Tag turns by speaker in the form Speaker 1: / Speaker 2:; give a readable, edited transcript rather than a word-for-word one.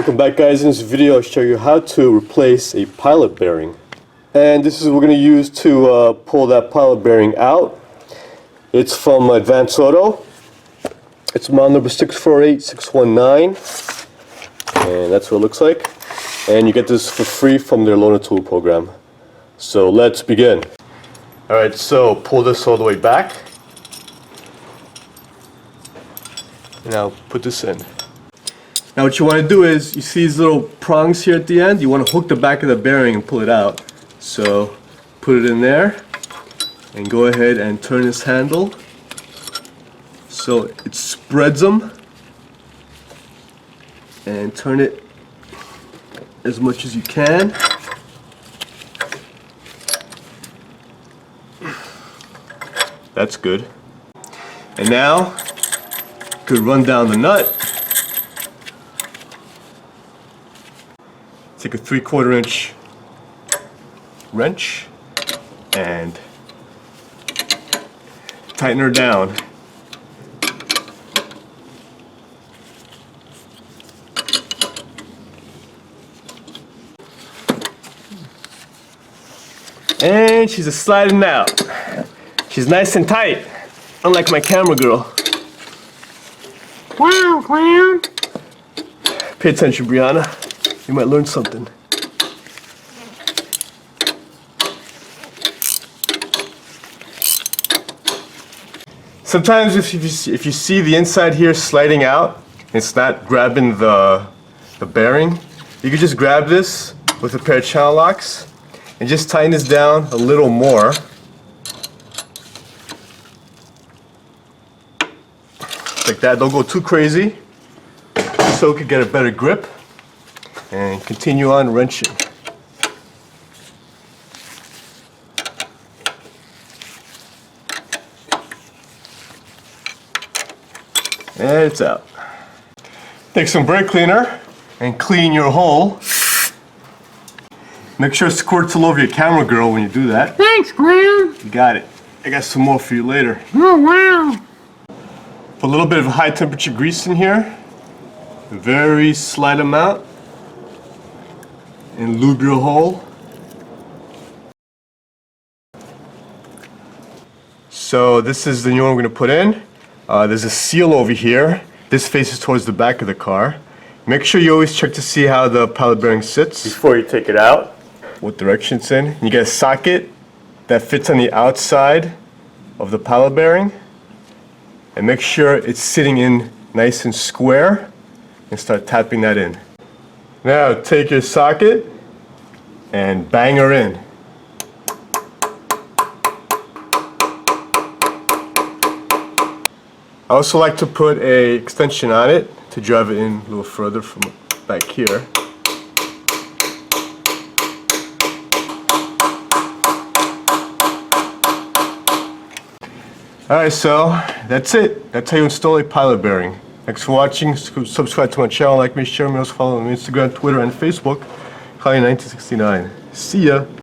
Speaker 1: Welcome back, guys. In this video I'll show you how to replace a pilot bearing. And this is what we're going to use to pull that pilot bearing out. It's from Advanced Auto. It's model number 648619. And that's what it looks like. And you get this for free from their loaner tool program. So let's begin. Alright, so pull this all the way back. Now put this in. Now what you want to do is, you see these little prongs here at the end? You want to hook the back of the bearing and pull it out. So put it in there and go ahead and turn this handle so it spreads them, and turn it as much as you can. That's good. And now you could run down the nut. Take a 3/4 inch wrench and tighten her down. And she's sliding out. She's nice and tight, unlike my camera girl.
Speaker 2: Wow, clown.
Speaker 1: Pay attention, Brianna. You might learn something. Sometimes if you see the inside here sliding out, it's not grabbing the bearing, you can just grab this with a pair of channel locks and just tighten this down a little more. Like that. Don't go too crazy, so it could get a better grip. And continue on wrenching. And it's out. Take some brake cleaner and clean your hole. Make sure it squirts all over your camera girl when you do that.
Speaker 2: Thanks, clown.
Speaker 1: You got it. I got some more for you later.
Speaker 2: Oh, wow.
Speaker 1: Put a little bit of high temperature grease in here. A very slight amount. And lube your hole. So this is the new one we're going to put in. There's a seal over here. This faces towards the back of the car. Make sure you always check to see how the pilot bearing sits before you take it out, what direction it's in. You get a socket that fits on the outside of the pilot bearing, and make sure it's sitting in nice and square, and start tapping that in. Now take your socket and bang her in. I also like to put a extension on it to drive it in a little further from back here. Alright, so that's it. That's how you install a pilot bearing. Thanks for watching. Subscribe to my channel, like me, share me, also follow me on Instagram, Twitter, and Facebook. Call you 1969. See ya.